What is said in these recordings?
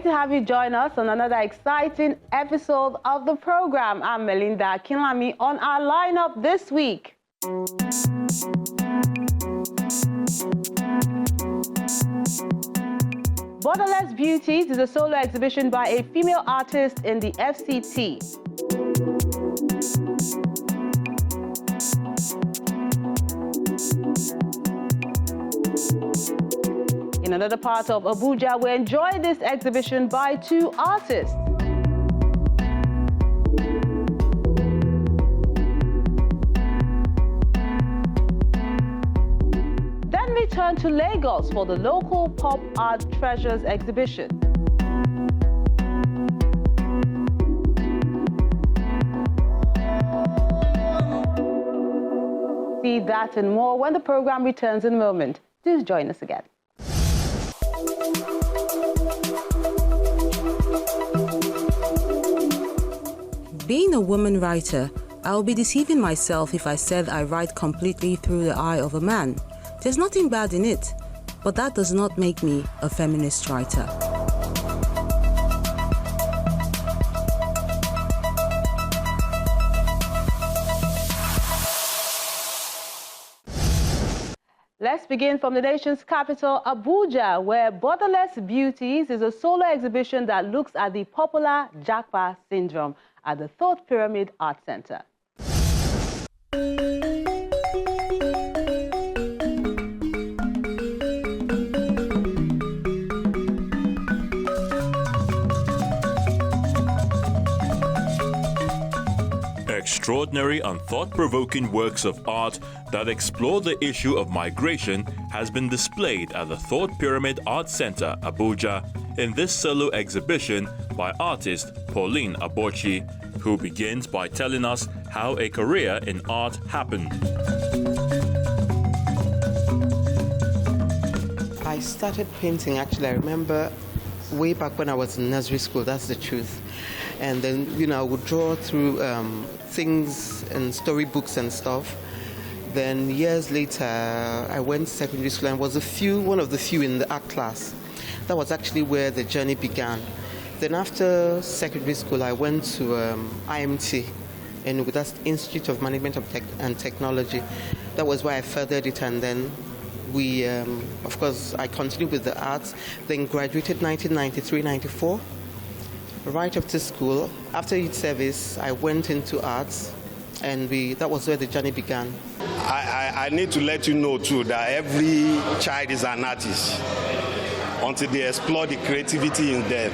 to have you join us on another exciting episode of the program. I'm Melinda Kinlami. On our lineup this week, Borderless Beauties is a solo exhibition by a female artist in the FCT. In another part of Abuja, we enjoy this exhibition by two artists. Then we turn to Lagos for the local pop art treasures exhibition. See that and more when the program returns in a moment. Do join us again. Being a woman writer, I would be deceiving myself if I said I write completely through the eye of a man. There's nothing bad in it, but that does not make me a feminist writer. Let's begin from the nation's capital, Abuja, where Borderless Beauties is a solo exhibition that looks at the popular Japa syndrome at the Thought Pyramid Art Center. Extraordinary and thought-provoking works of art that explore the issue of migration has been displayed at the Thought Pyramid Art Center, Abuja, in this solo exhibition by artist Pauline Abochi, who begins by telling us how a career in art happened. I started painting, actually, I remember way back when I was in nursery school, that's the truth. And then, I would draw through things and storybooks and stuff. Then years later, I went to secondary school and was one of the few in the art class. That was actually where the journey began. Then after secondary school, I went to IMT, and that's Institute of Management and Technology. That was where I furthered it, and then of course, I continued with the arts. Then graduated 1993-94. Right after school, after youth service, I went into arts, and that was where the journey began. I need to let you know too that every child is an artist until they explore the creativity in them.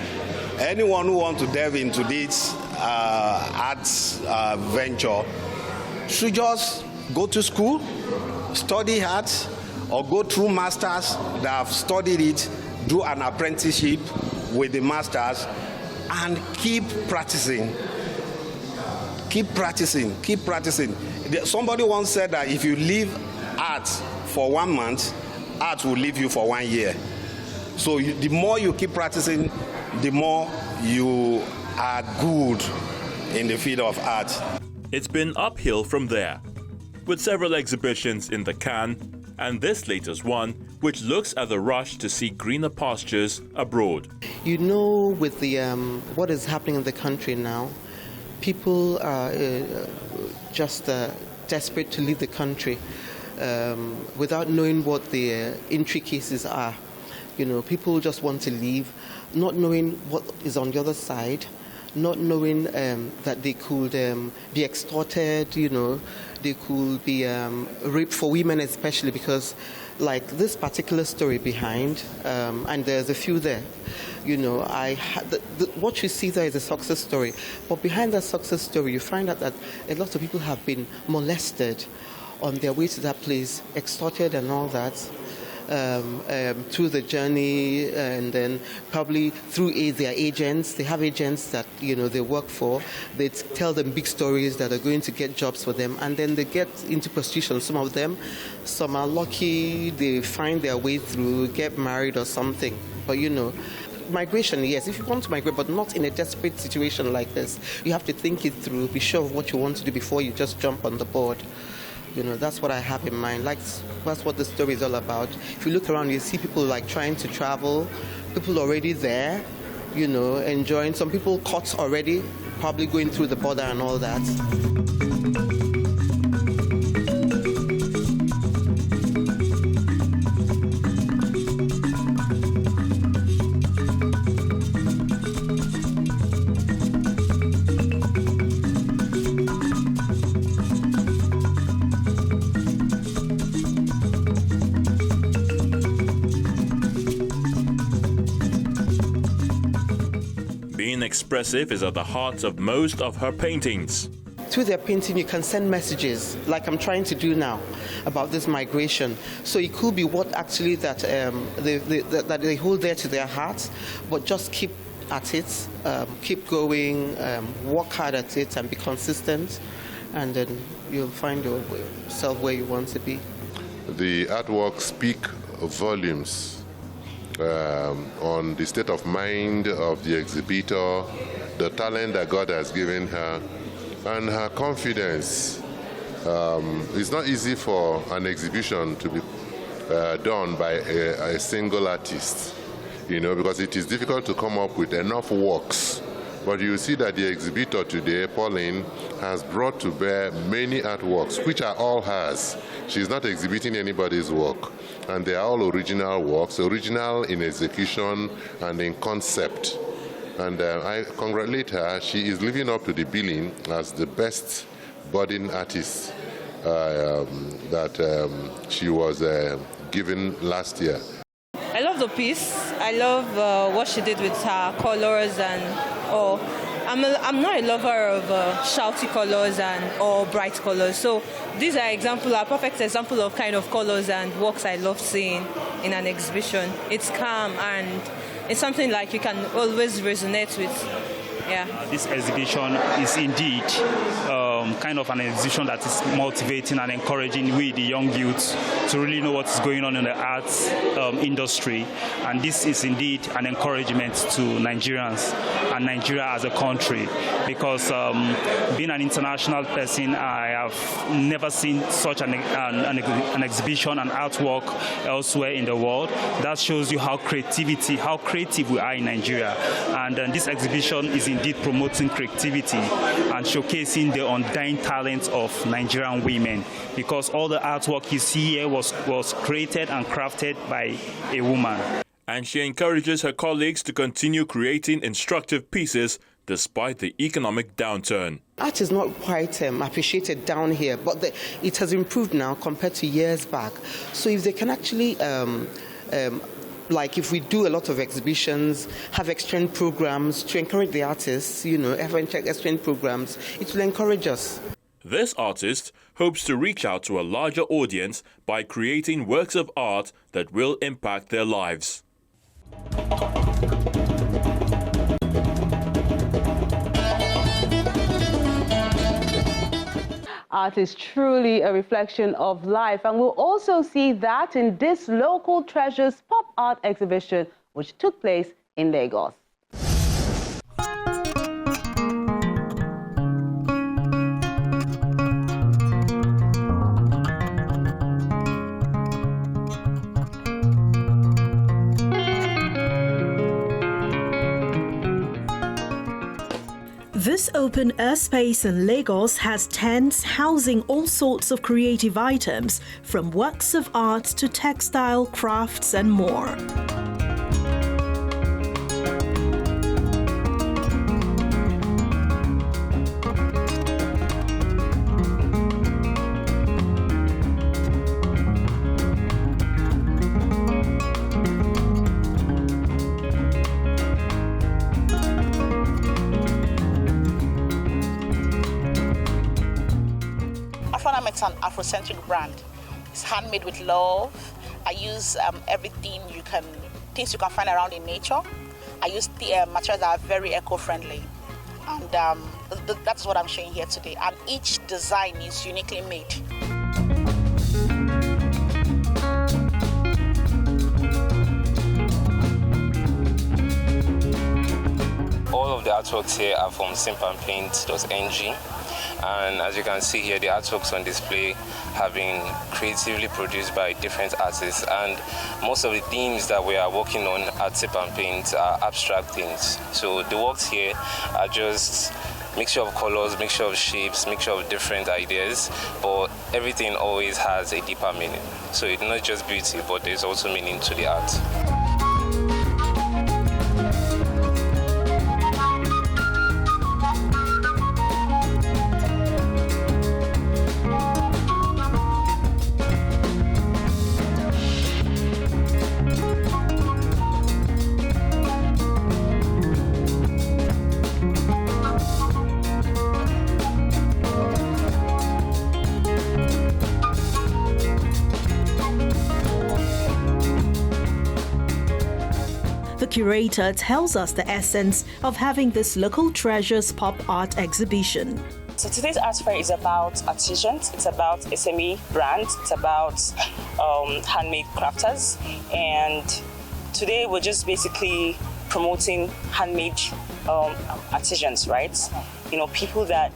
Anyone who wants to delve into this arts venture should just go to school, study arts, or go through masters that have studied it, do an apprenticeship with the masters, and keep practicing. Keep practicing, keep practicing. Somebody once said that if you leave art for 1 month, art will leave you for 1 year. So the more you keep practicing, the more you are good in the field of art. It's been uphill from there, with several exhibitions in the can, and this latest one, which looks at the rush to see greener pastures abroad. With the what is happening in the country now, people are just desperate to leave the country without knowing what the intricacies are. People just want to leave, not knowing what is on the other side, not knowing that they could be extorted, they could be raped, for women especially, because like this particular story behind, and there's a few there, what you see there is a success story, but behind that success story you find out that a lot of people have been molested on their way to that place, extorted and all that. Through the journey, and then probably through their agents. They have agents that they work for. They tell them big stories that are going to get jobs for them, and then they get into prostitution. Some of them, some are lucky, they find their way through, get married or something. But migration, yes, if you want to migrate, but not in a desperate situation like this. You have to think it through, be sure of what you want to do before you just jump on the board. That's what I have in mind. That's what the story is all about. If you look around, you see people trying to travel, people already there, enjoying. Some people caught already, probably going through the border and all that. Being expressive is at the heart of most of her paintings. Through their painting, you can send messages, like I'm trying to do now, about this migration. So it could be what actually that they hold dear to their hearts, but just keep at it, keep going, work hard at it, and be consistent, and then you'll find yourself where you want to be. The artworks speak volumes on the state of mind of the exhibitor, the talent that God has given her, and her confidence. It's not easy for an exhibition to be done by a single artist, because it is difficult to come up with enough works. But you see that the exhibitor today, Pauline, has brought to bear many artworks, which are all hers. She's not exhibiting anybody's work. And they are all original works, original in execution and in concept. And I congratulate her. She is living up to the billing as the best budding artist that she was given last year. I love the piece. I love what she did with her colors I'm not a lover of shouty colors or bright colors. So these are a perfect example of kind of colors and works I love seeing in an exhibition. It's calm and it's something like you can always resonate with. Yeah. This exhibition is indeed kind of an exhibition that is motivating and encouraging we, the young youths, to really know what is going on in the arts industry. And this is indeed an encouragement to Nigerians and Nigeria as a country, because being an international person, I have never seen such an exhibition and artwork elsewhere in the world. That shows you how creative we are in Nigeria. And this exhibition is indeed promoting creativity and showcasing the undying talent of Nigerian women, because all the artwork you see here was created and crafted by a woman. And she encourages her colleagues to continue creating instructive pieces despite the economic downturn. Art is not quite appreciated down here, but it has improved now compared to years back. So if they can actually like if we do a lot of exhibitions, have exchange programs to encourage the artists, have exchange programs, it will encourage us. This artist hopes to reach out to a larger audience by creating works of art that will impact their lives. Art is truly a reflection of life, and we'll also see that in this Local Treasures Pop Art exhibition, which took place in Lagos. This open-air space in Lagos has tents housing all sorts of creative items, from works of art to textile, crafts and more. It's an Afrocentric brand. It's handmade with love. I use things you can find around in nature. I use the materials that are very eco-friendly, and that's what I'm showing here today. And each design is uniquely made. All of the artworks here are from simpandpaint.ng. And as you can see here, the artworks on display have been creatively produced by different artists, and most of the themes that we are working on at Sip and Paint are abstract themes. So the works here are just mixture of colors, mixture of shapes, mixture of different ideas, but everything always has a deeper meaning. So it's not just beauty, but there's also meaning to the art. The curator tells us the essence of having this Local Treasures pop art exhibition. So today's art fair is about artisans, it's about SME brands, it's about handmade crafters, and today we're just basically promoting handmade artisans, right? You know, people that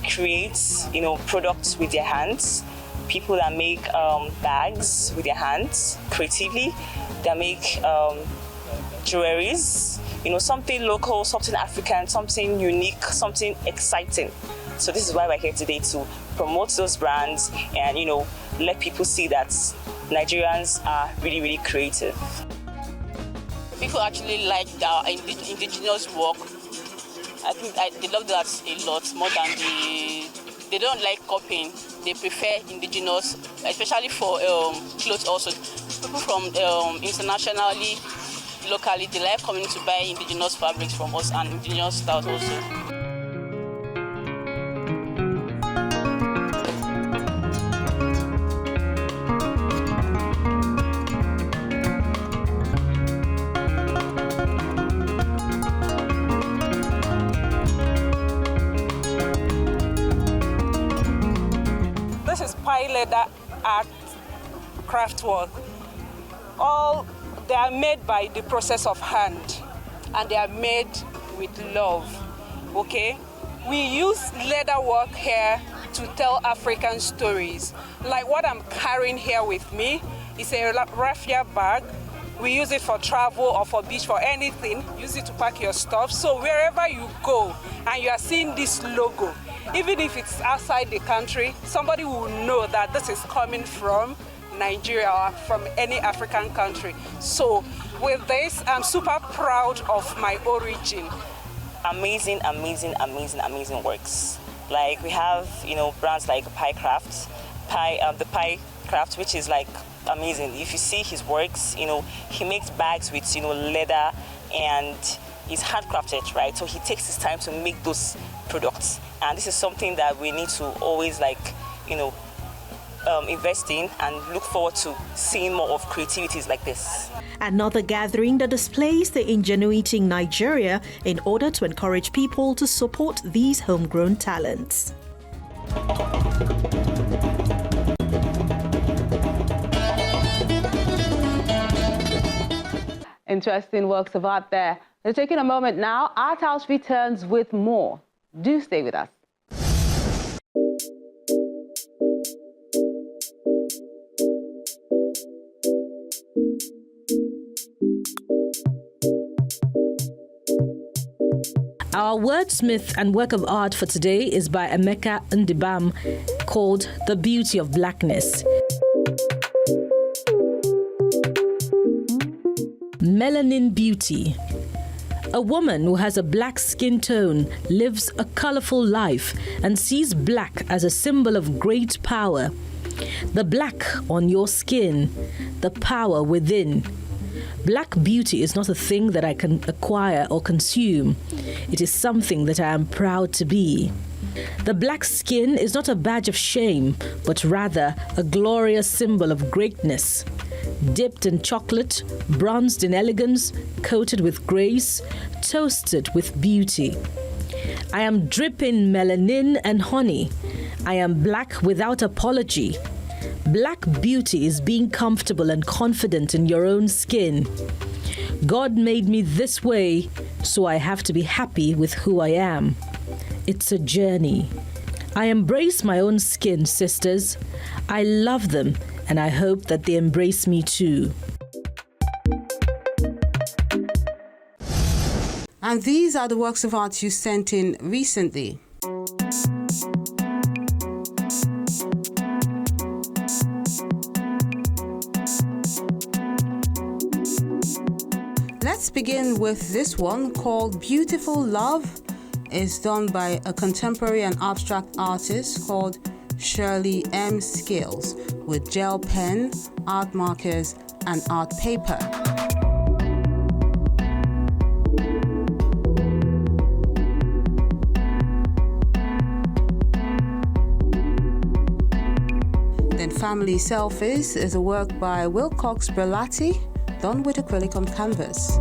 create, you know, products with their hands, people that make bags with their hands creatively, that make jewelries, you know, something local, something African, something unique, something exciting. So this is why we're here today, to promote those brands and, you know, let people see that Nigerians are really, really creative. People actually like our indigenous work. I think they love that a lot more than they don't like copying. They prefer indigenous, especially for clothes also. People from internationally, locally, they like coming to buy indigenous fabrics from us and indigenous styles also. This is pie leather art craft work. They are made by the process of hand, and they are made with love, okay? We use leather work here to tell African stories. Like what I'm carrying here with me is a raffia bag. We use it for travel or for beach, for anything. Use it to pack your stuff. So wherever you go and you are seeing this logo, even if it's outside the country, somebody will know that this is coming from Nigeria or from any African country. So with this, I'm super proud of my origin. Amazing, amazing, amazing, amazing works. Like we have, you know, brands like the Pie Craft, which is like amazing. If you see his works, you know, he makes bags with, you know, leather, and it's handcrafted, right? So he takes his time to make those products. And this is something that we need to always, like, you know, invest in, and look forward to seeing more of creativities like this. Another gathering that displays the ingenuity in Nigeria in order to encourage people to support these homegrown talents. Interesting works of art there. We're taking a moment now. Art House returns with more. Do stay with us. Our wordsmith and work of art for today is by Emeka Ndibam, called The Beauty of Blackness. Melanin beauty. A woman who has a black skin tone lives a colorful life and sees black as a symbol of great power. The black on your skin, the power within. Black beauty is not a thing that I can acquire or consume. It is something that I am proud to be. The black skin is not a badge of shame, but rather a glorious symbol of greatness. Dipped in chocolate, bronzed in elegance, coated with grace, toasted with beauty. I am dripping melanin and honey. I am black without apology. Black beauty is being comfortable and confident in your own skin. God made me this way, so I have to be happy with who I am. It's a journey. I embrace my own skin, sisters. I love them, and I hope that they embrace me too. And these are the works of art you sent in recently. Let's begin with this one called Beautiful Love. It's done by a contemporary and abstract artist called Shirley M. Scales with gel pen, art markers, and art paper. Then Family Selfies is a work by Wilcox Berlatti, done with acrylic on canvas.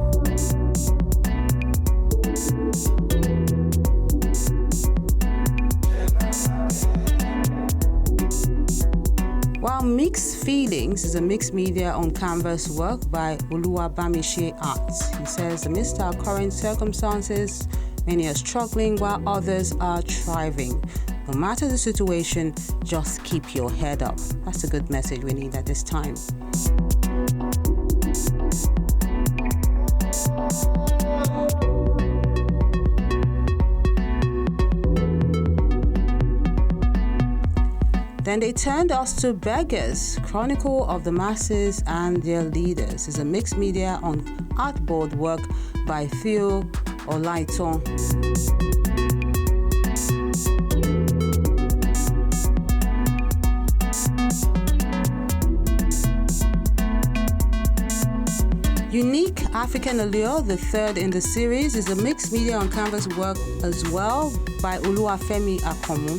While Mixed Feelings is a mixed media on canvas work by Oluwabamiche Arts. He says, amidst our current circumstances, many are struggling while others are thriving. No matter the situation, just keep your head up. That's a good message we need at this time. Then they turned us to Beggars, Chronicle of the Masses and Their Leaders. It's a mixed media on artboard work by Theo Olaiton. Unique African Allure, the third in the series, is a mixed media on canvas work as well by Oluwafemi Akomu.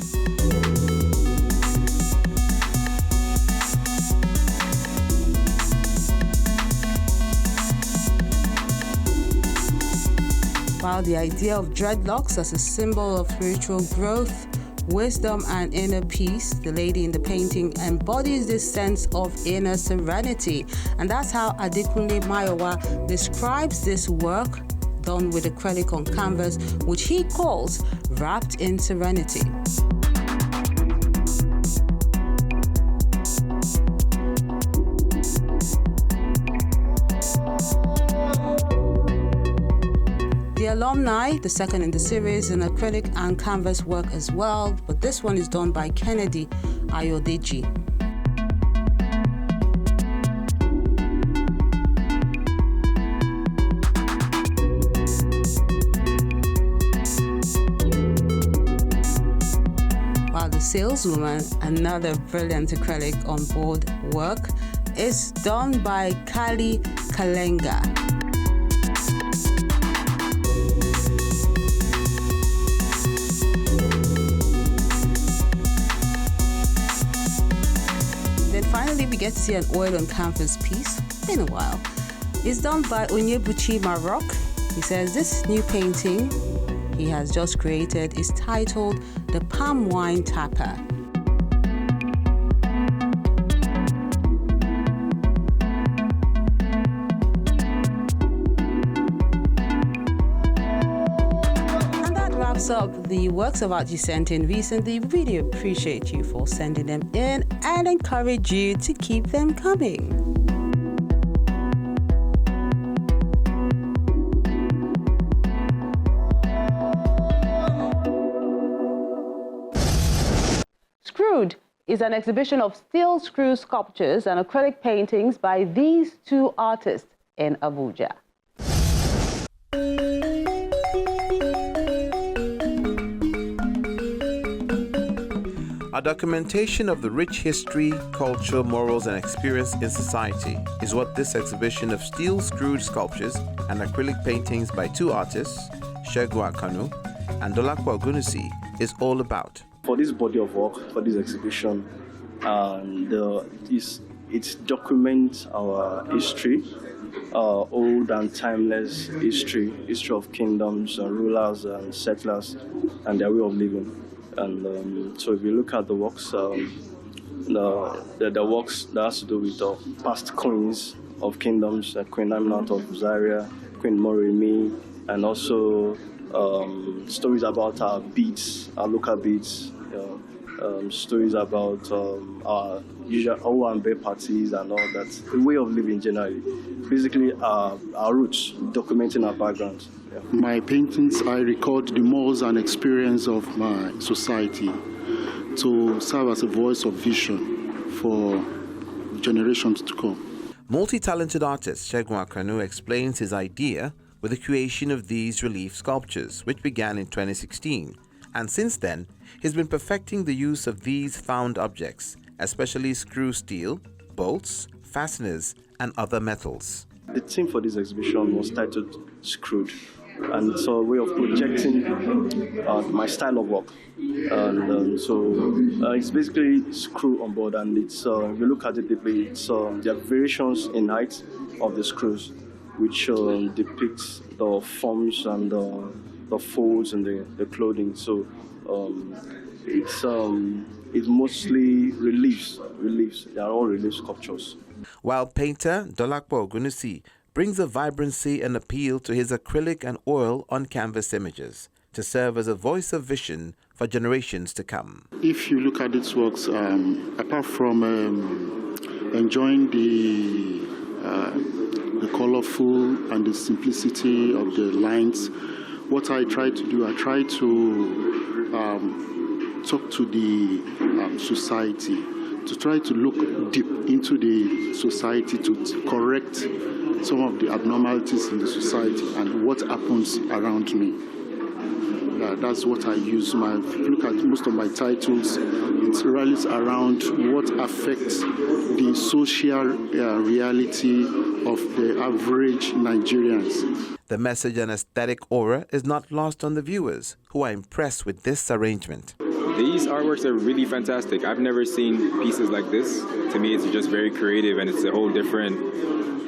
While the idea of dreadlocks as a symbol of spiritual growth, wisdom, and inner peace, the lady in the painting embodies this sense of inner serenity. And that's how Adekunle Mayowa describes this work done with acrylic on canvas, which he calls Wrapped in Serenity. The Alumni, the second in the series, an acrylic and canvas work as well, but this one is done by Kennedy Ayodeji. While the Saleswoman, another brilliant acrylic on board work, is done by Kali Kalenga. Finally, we get to see an oil on canvas piece. Been a while. It's done by Onyebuchi Marok. He says this new painting he has just created is titled The Palm Wine Tapper. Up the works of art you sent in recently. Really appreciate you for sending them in and encourage you to keep them coming. Screwed is an exhibition of steel screw sculptures and acrylic paintings by these two artists in Abuja. A documentation of the rich history, culture, morals, and experience in society is what this exhibition of steel-screwed sculptures and acrylic paintings by two artists, Segun Akanu and Dolapo Ogunusi, is all about. For this body of work, for this exhibition, it documents our history, old and timeless history of kingdoms and rulers and settlers and their way of living. And so if you look at the works, the works that has to do with past queens of kingdoms, Queen Aminat of Zaria, Queen Moremi, and also stories about our beads, our local beads, stories about our usual Owambe parties and all that. A way of living generally. Basically, our roots, documenting our backgrounds. Yeah. My paintings, I record the morals and experience of my society to serve as a voice of vision for generations to come. Multi-talented artist Segun Akanu explains his idea with the creation of these relief sculptures, which began in 2016. And since then, he's been perfecting the use of these found objects, especially screw steel, bolts, fasteners, and other metals. The theme for this exhibition was titled Screwed, and it's a way of projecting my style of work. And it's basically screw on board, and it's if you look at it deeply, it's there are variations in height of the screws, which depicts the forms and the folds and the clothing. So it's mostly reliefs. They are all relief sculptures. While painter Dolapo Ogunusi brings a vibrancy and appeal to his acrylic and oil on canvas images to serve as a voice of vision for generations to come. If you look at its works, apart from enjoying the colorful and the simplicity of the lines, what I try to do, I try to talk to the society, to try to look deep into the society to correct some of the abnormalities in the society and what happens around me. That's what I use. If you look at most of my titles, it rallies around what affects the social reality of the average Nigerians. The message and aesthetic aura is not lost on the viewers, who are impressed with this arrangement. These artworks are really fantastic. I've never seen pieces like this. To me, it's just very creative, and it's a whole different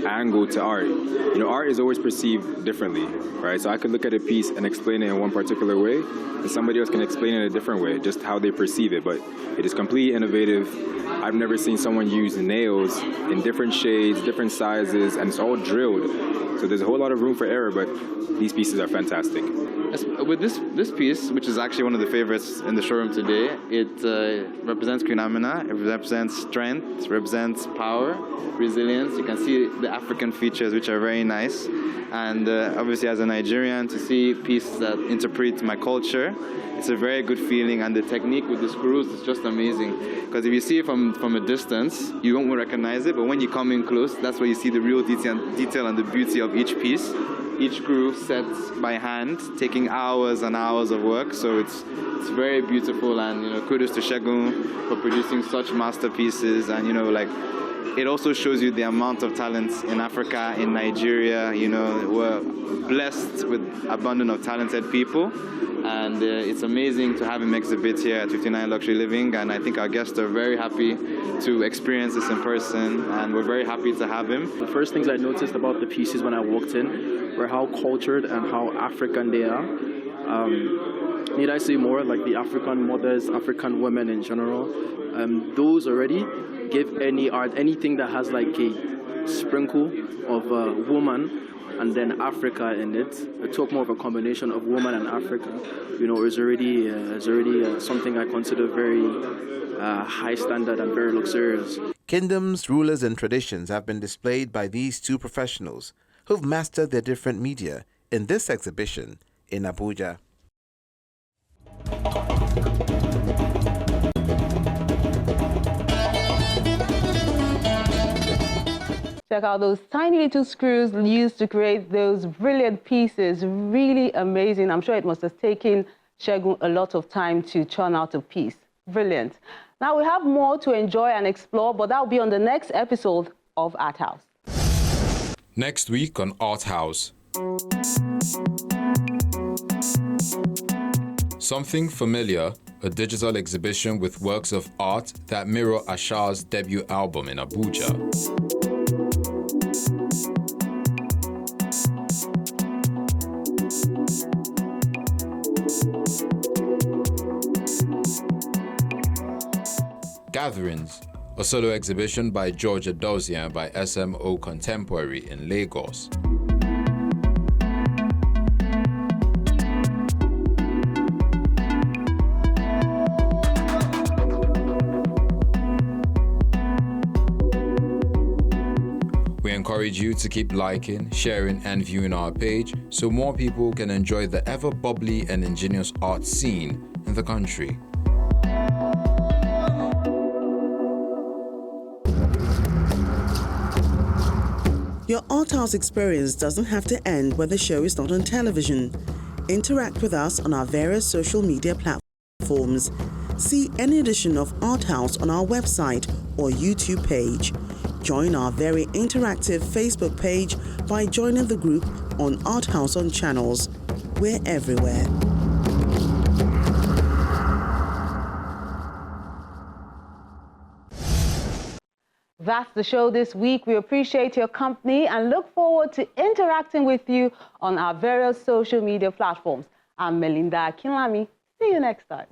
angle to art. You know, art is always perceived differently, right? So I could look at a piece and explain it in one particular way, and somebody else can explain it in a different way, just how they perceive it. But it is completely innovative. I've never seen someone use nails in different shades, different sizes, and it's all drilled. So there's a whole lot of room for error, but these pieces are fantastic. With this piece, which is actually one of the favorites in the showroom today, it represents Queen Amina, it represents strength, it represents power, resilience. You can see the African features, which are very nice. And obviously as a Nigerian, to see pieces that interpret my culture, it's a very good feeling. And the technique with the screws is just amazing. Because if you see it from a distance, you won't recognize it, but when you come in close, that's where you see the real detail and the beauty of each piece. Each screw set by hand, taking hours and hours of work. So it's very beautiful, and kudos to Segun for producing such masterpieces. And it also shows you the amount of talent in Africa, in Nigeria. We're blessed with abundance of talented people, and it's amazing to have him exhibit here at 59 Luxury Living. And I think our guests are very happy to experience this in person, and we're very happy to have him. The first things I noticed about the pieces when I walked in were how cultured and how African they are. Need I say more? Like the African mothers, African women in general. Those already give any art, anything that has like a sprinkle of woman and then Africa in it. I talk more of a combination of woman and Africa. Is already something I consider very high standard and very luxurious. Kingdoms, rulers, and traditions have been displayed by these two professionals who've mastered their different media in this exhibition in Abuja. Check out those tiny little screws used to create those brilliant pieces. Really amazing. I'm sure it must have taken Segun a lot of time to churn out a piece. Brilliant. Now we have more to enjoy and explore, but that'll be on the next episode of Art House. Next week on Art House. Something Familiar, a digital exhibition with works of art that mirror Asha's debut album in Abuja. Gatherings, a solo exhibition by George Adozian by SMO Contemporary in Lagos. encourage you to keep liking, sharing, and viewing our page so more people can enjoy the ever bubbly and ingenious art scene in the country. Your art house experience doesn't have to end when the show is not on television. Interact with us on our various social media platforms. See any edition of Art House on our website or YouTube page. Join our very interactive Facebook page by joining the group on Art House on Channels. We're everywhere. That's the show this week. We appreciate your company and look forward to interacting with you on our various social media platforms. I'm Melinda Akinlami. See you next time.